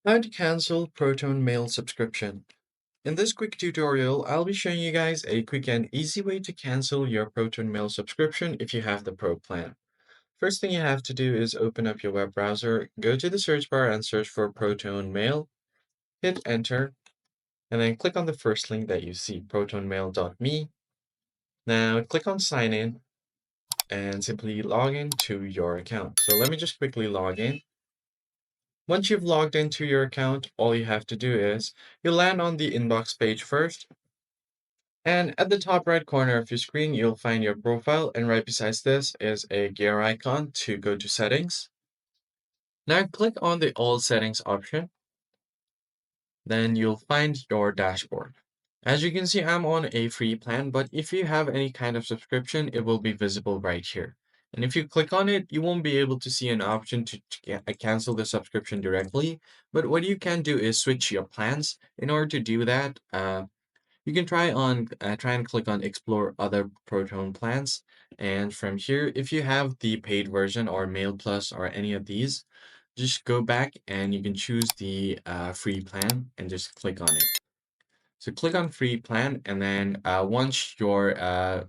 How to cancel ProtonMail subscription. In this quick tutorial, I'll be showing you guys a quick and easy way to cancel your ProtonMail subscription if you have the Pro plan. First thing you have to do is open up your web browser, go to the search bar and search for ProtonMail, hit enter, and then click on the first link that you see, protonmail.me. Now click on sign in and simply log in to your account. So let me just quickly log in. Once you've logged into your account, all you have to do is you'll land on the inbox page first, and at the top right corner of your screen, you'll find your profile, and right beside this is a gear icon to go to settings. Now click on the all settings option, then you'll find your dashboard. As you can see, I'm on a free plan, but if you have any kind of subscription, it will be visible right here. And if you click on it, you won't be able to see an option to cancel the subscription directly. But what you can do is switch your plans. In order to do that, you can try and click on explore other Proton plans. And from here, if you have the paid version or Mail Plus or any of these, just go back and you can choose the free plan and just click on it. So click on free plan, and then once your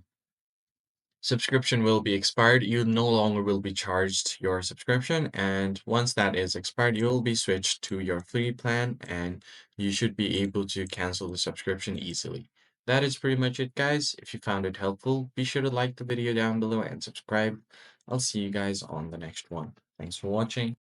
subscription will be expired, you no longer will be charged your subscription. And once that is expired, you will be switched to your free plan and you should be able to cancel the subscription easily. That is pretty much it, guys. If you found it helpful, be sure to like the video down below and subscribe. I'll see you guys on the next one. Thanks for watching.